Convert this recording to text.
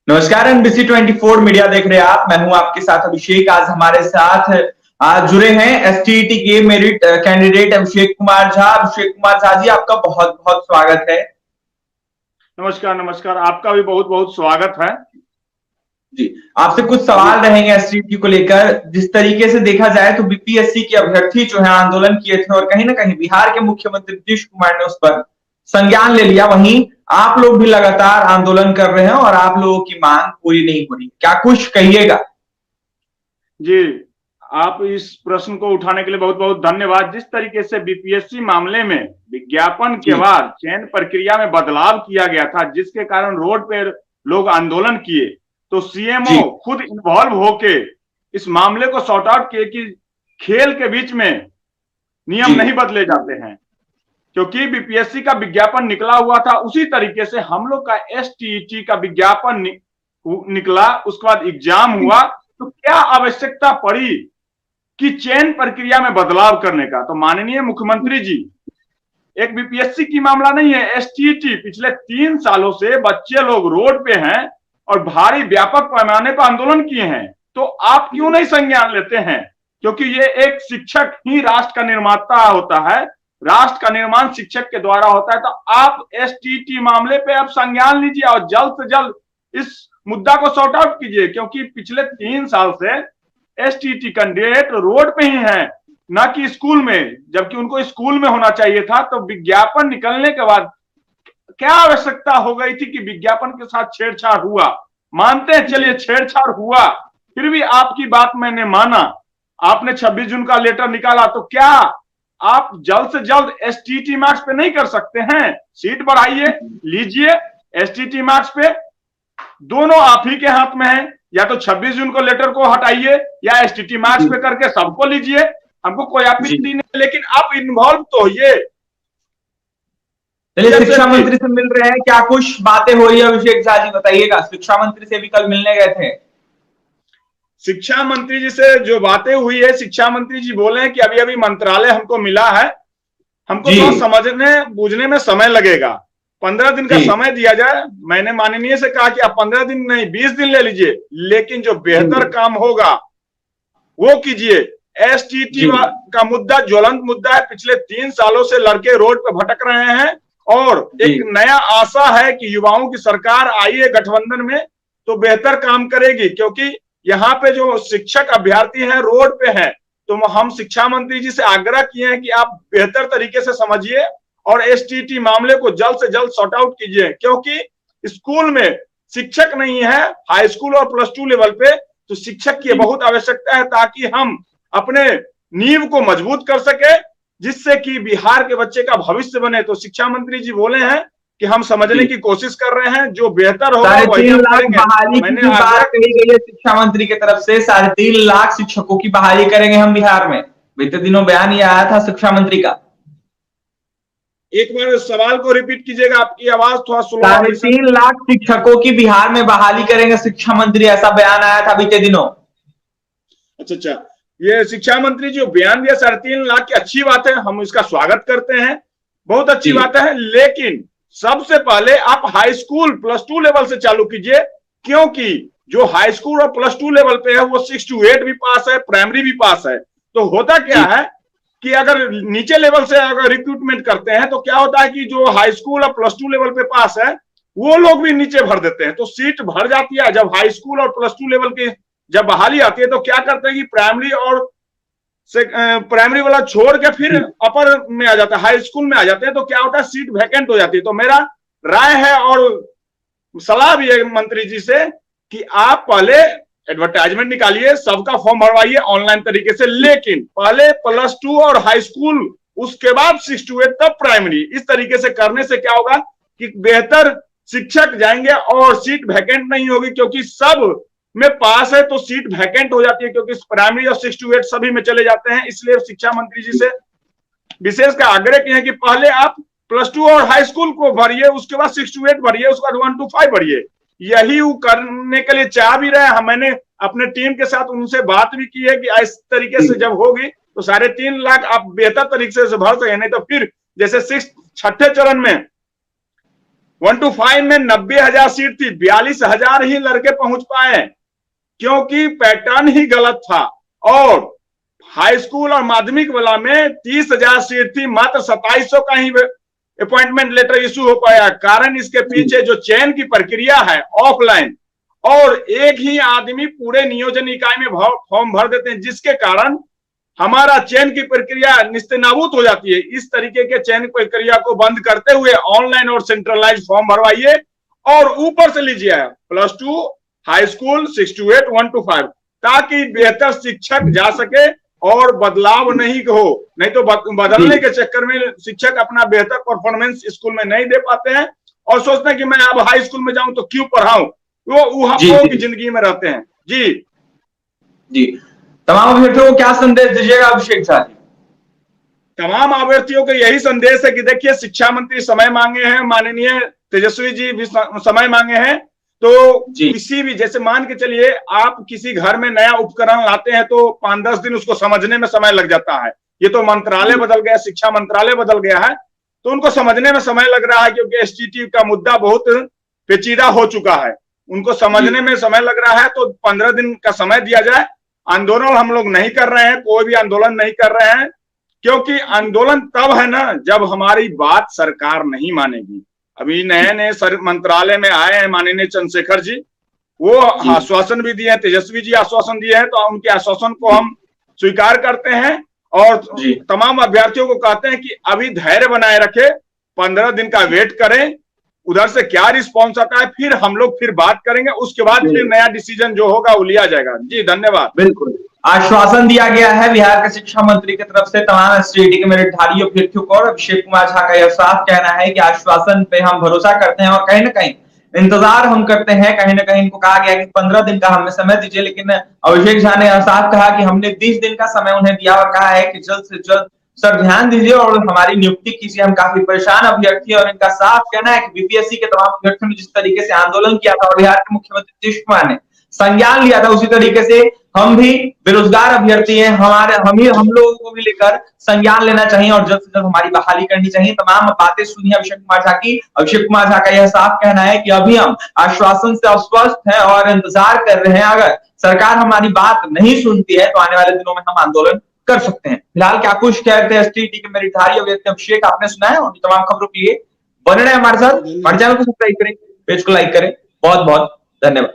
नमस्कार। NBC 24 media देख रहे हैं आप। मैं हूं आपके साथ अभिषेक। आज हमारे साथ आज जुड़े हैं एसटीईटी के मेरिट कैंडिडेट अभिषेक कुमार झा। अभिषेक कुमार झा जी, आपका बहुत बहुत स्वागत है। नमस्कार नमस्कार, आपका भी बहुत बहुत स्वागत है जी, आपसे कुछ सवाल रहेंगे एसटीईटी को लेकर। जिस तरीके से देखा जाए तो बीपीएससी के अभ्यर्थी जो है आंदोलन किए थे और कहीं ना कहीं बिहार के मुख्यमंत्री नीतीश कुमार ने उस पर संज्ञान ले लिया। वहीं आप लोग भी लगातार आंदोलन कर रहे हैं और आप लोगों की मांग पूरी नहीं हो रही, क्या कुछ कहिएगा? जी। आप इस प्रश्न को उठाने के लिए बहुत बहुत धन्यवाद। जिस तरीके से बीपीएससी मामले में विज्ञापन के बाद चयन प्रक्रिया में बदलाव किया गया था, जिसके कारण रोड पे लोग आंदोलन किए, तो सीएमओ खुद इन्वॉल्व होके इस मामले को सॉर्ट आउट किए कि खेल के बीच में नियम नहीं बदले जाते हैं। क्योंकि बीपीएससी का विज्ञापन निकला हुआ था, उसी तरीके से हम लोग का एसटीईटी का विज्ञापन निकला, उसके बाद एग्जाम हुआ, तो क्या आवश्यकता पड़ी कि चयन प्रक्रिया में बदलाव करने का? तो माननीय मुख्यमंत्री जी, एक बीपीएससी की मामला नहीं है, एसटीईटी पिछले 3 सालों से बच्चे लोग रोड पे हैं और भारी व्यापक पैमाने पर आंदोलन किए हैं, तो आप क्यों नहीं संज्ञान लेते हैं? क्योंकि ये एक शिक्षक ही राष्ट्र का निर्माता होता है, राष्ट्र का निर्माण शिक्षक के द्वारा होता है। तो आप एसटीईटी मामले पे आप संज्ञान लीजिए और जल्द से जल्द इस मुद्दा को सॉर्ट आउट कीजिए, क्योंकि पिछले 3 साल से एसटीईटी कैंडिडेट रोड पे ही हैं, न कि स्कूल में, जबकि उनको स्कूल में होना चाहिए था। तो विज्ञापन निकलने के बाद क्या आवश्यकता हो गई थी कि विज्ञापन के साथ छेड़छाड़ हुआ? मानते हैं, चलिए छेड़छाड़ हुआ, फिर भी आपकी बात मैंने माना, आपने 26 जून का लेटर निकाला, तो क्या आप जल्द से जल्द एसटीईटी मार्क्स पे नहीं कर सकते हैं? सीट बढ़ाइए, लीजिए एसटीईटी मार्क्स पे, दोनों आप ही के हाथ में है। या तो 26 जून को लेटर को हटाइए या एसटीईटी मार्क्स पे करके सबको लीजिए, हमको कोई आपत्ति नहीं, लेकिन आप इन्वॉल्व तो होइए। चलिए, शिक्षा मंत्री से मिल रहे हैं, क्या कुछ बातें हो रही है? अभिषेक झा जी बताइएगा। शिक्षा मंत्री से भी कल मिलने गए थे। शिक्षा मंत्री जी से जो बातें हुई है, शिक्षा मंत्री जी बोले हैं कि अभी अभी मंत्रालय हमको मिला है, हमको तो समझने बूझने में समय लगेगा, 15 दिन का समय दिया जाए। मैंने माननीय से कहा कि आप 15 दिन नहीं 20 दिन ले लीजिए, लेकिन जो बेहतर काम होगा वो कीजिए। एसटीईटी का मुद्दा ज्वलंत मुद्दा है, पिछले 3 सालों से लड़के रोड पे भटक रहे हैं और एक नया आशा है कि युवाओं की सरकार आई है गठबंधन में तो बेहतर काम करेगी। क्योंकि यहाँ पे जो शिक्षक अभ्यर्थी हैं रोड पे हैं, तो हम शिक्षा मंत्री जी से आग्रह किए हैं कि आप बेहतर तरीके से समझिए और एसटीईटी मामले को जल्द से जल्द सॉर्ट आउट कीजिए। क्योंकि स्कूल में शिक्षक नहीं है, हाई स्कूल और +2 लेवल पे तो शिक्षक की बहुत आवश्यकता है, ताकि हम अपने नींव को मजबूत कर सके, जिससे कि बिहार के बच्चे का भविष्य बने। तो शिक्षा मंत्री जी बोले हैं कि हम समझने की कोशिश कर रहे हैं, जो बेहतर होगा वही हम करेंगे। मैंने बात कही गई है शिक्षा मंत्री की तरफ से, 3.5 लाख शिक्षकों की बहाली करेंगे हम बिहार में। बीते दिनों बयान ये आया था शिक्षा मंत्री का। एक बार सवाल को रिपीट कीजिएगा, आपकी आवाज थोड़ा स्लो। 3.5 लाख शिक्षकों की बिहार में बहाली करेंगे शिक्षा मंत्री, ऐसा बयान आया था बीते दिनों। अच्छा, ये शिक्षा मंत्री जो बयान दिया 3.5 लाख की, अच्छी बात है, हम इसका स्वागत करते हैं, बहुत अच्छी बात है। लेकिन सबसे पहले आप हाई स्कूल +2 लेवल से चालू कीजिए, क्योंकि जो हाई स्कूल और +2 लेवल पे है वो 6 to 8 भी पास है, प्राइमरी भी पास है। तो होता क्या है कि अगर नीचे लेवल से अगर रिक्रूटमेंट करते हैं तो क्या होता है कि जो हाई स्कूल और +2 लेवल पे पास है वो लोग भी नीचे भर देते हैं, तो सीट भर जाती है। जब हाई स्कूल और +2 लेवल की जब बहाली आती है तो क्या करते हैं कि प्राइमरी वाला छोड़ के फिर अपर में आ जाता है, हाई स्कूल में आ जाते हैं, तो क्या होता है सीट वैकेंट हो जाती है। तो मेरा राय है और सलाह भी है मंत्री जी से कि आप पहले एडवर्टाइजमेंट निकालिए, सबका फॉर्म भरवाइए ऑनलाइन तरीके से, लेकिन पहले +2 और हाई स्कूल, उसके बाद 6 to 8 तब प्राइमरी। इस तरीके से करने से क्या होगा कि बेहतर शिक्षक जाएंगे और सीट वैकेंट नहीं होगी, क्योंकि सब में पास है तो सीट वैकेंट हो जाती है, क्योंकि प्राइमरी और 6 to 8 सभी में चले जाते हैं। इसलिए शिक्षा मंत्री जी से विशेष का आग्रह किए हैं कि पहले आप +2 और हाई स्कूल को भरिए, उसके बाद 6 to 8 भरिए, उसके बाद 1 to 5 भरिए। यही वो करने के लिए चाह भी रहे हैं। मैंने अपने टीम के साथ उनसे बात भी की है कि इस तरीके से जब होगी तो 3.5 लाख आप बेहतर तरीके से भर सके, नहीं तो फिर जैसे 6 छठे चरण में 1 to 5 में 90,000 सीट थी, 42,000 ही लड़के पहुंच पाए, क्योंकि पैटर्न ही गलत था। और हाई स्कूल और माध्यमिक वाला में 30,000 सीट थी, मात्र 2700 का ही अपॉइंटमेंट लेटर इशू हो पाया। कारण इसके पीछे जो चयन की प्रक्रिया है ऑफलाइन, और एक ही आदमी पूरे नियोजन इकाई में फॉर्म भर देते हैं, जिसके कारण हमारा चयन की प्रक्रिया निस्तेनाबूद हो जाती है। इस तरीके के चयन प्रक्रिया को बंद करते हुए ऑनलाइन और सेंट्रलाइज फॉर्म भरवाइए, और ऊपर से लीजिए +2 हाई स्कूल 6 to 8 1 to 5, ताकि बेहतर शिक्षक जा सके और बदलाव नहीं हो। नहीं तो बदलने के चक्कर में शिक्षक अपना बेहतर परफॉर्मेंस स्कूल में नहीं दे पाते हैं और सोचते हैं कि मैं अब हाई स्कूल में जाऊं तो क्यों पढ़ाऊं, वो ऊहापोह की जिंदगी में रहते हैं। जी जी, तमाम अभ्यर्थियों को क्या संदेश दीजिएगा अभिषेक झा? तमाम अभ्यर्थियों को यही संदेश है कि देखिए, शिक्षा मंत्री समय मांगे हैं, माननीय तेजस्वी जी भी समय मांगे हैं, तो किसी भी, जैसे मान के चलिए आप किसी घर में नया उपकरण लाते हैं तो 5-10 दिन उसको समझने में समय लग जाता है। ये तो मंत्रालय बदल गया, शिक्षा मंत्रालय बदल गया है, तो उनको समझने में समय लग रहा है, क्योंकि एसटीटी का मुद्दा बहुत पेचीदा हो चुका है, उनको समझने में समय लग रहा है। तो 15 दिन का समय दिया जाए। आंदोलन हम लोग नहीं कर रहे हैं, कोई भी आंदोलन नहीं कर रहे हैं, क्योंकि आंदोलन तब है ना जब हमारी बात सरकार नहीं मानेगी। अभी नए मंत्रालय में आए हैं माननीय चंद्रशेखर जी, वो आश्वासन भी दिए हैं, तेजस्वी जी आश्वासन दिए हैं, तो उनके आश्वासन को हम स्वीकार करते हैं और तमाम अभ्यर्थियों को कहते हैं कि अभी धैर्य बनाए रखे, 15 दिन का वेट करें, उधर से क्या रिस्पॉन्स आता है फिर हम लोग फिर बात करेंगे, उसके बाद फिर नया डिसीजन जो होगा वो लिया जाएगा। जी धन्यवाद। बिल्कुल, आश्वासन दिया गया है बिहार के शिक्षा मंत्री की तरफ से तमाम एसटीईटी के मेरिटधारी अभ्यर्थियों को, और अभिषेक कुमार झा का यह साफ कहना है कि आश्वासन पे हम भरोसा करते हैं और कहीं ना कहीं इंतजार हम करते हैं। कहीं ना कहीं इनको कहा गया कि 15 दिन का हमें समय दीजिए, लेकिन अभिषेक झा ने साफ कहा कि हमने 20 दिन का समय उन्हें दिया और कहा है कि जल्द से जल्द सर ध्यान दीजिए और हमारी नियुक्ति कीजिए। हम काफी परेशान अभ्यर्थी और इनका साफ कहना है कि बीपीएससी के तमाम अभ्यर्थियों ने जिस तरीके से आंदोलन किया था और बिहार के मुख्यमंत्री नीतीश कुमार ने संज्ञान लिया था, उसी तरीके से हम भी बेरोजगार अभ्यर्थी हैं, हम लोगों को भी लेकर संज्ञान लेना चाहिए और जल्द से जल्द हमारी बहाली करनी चाहिए। तमाम बातें सुनी अभिषेक कुमार झा की। अभिषेक कुमार झा का यह साफ कहना है कि अभी हम आश्वासन से अस्वस्थ हैं और इंतजार कर रहे हैं, अगर सरकार हमारी बात नहीं सुनती है तो आने वाले दिनों में हम आंदोलन कर सकते हैं। फिलहाल क्या कुछ कहते हैं एसटीईटी के मेरिटधारी अभ्यर्थी अभिषेक, आपने सुना है। और तमाम खबरों के लिए बने रहे हमारे साथ, हमारे चैनल को सब्सक्राइब करें, पेज को लाइक करें। बहुत बहुत धन्यवाद।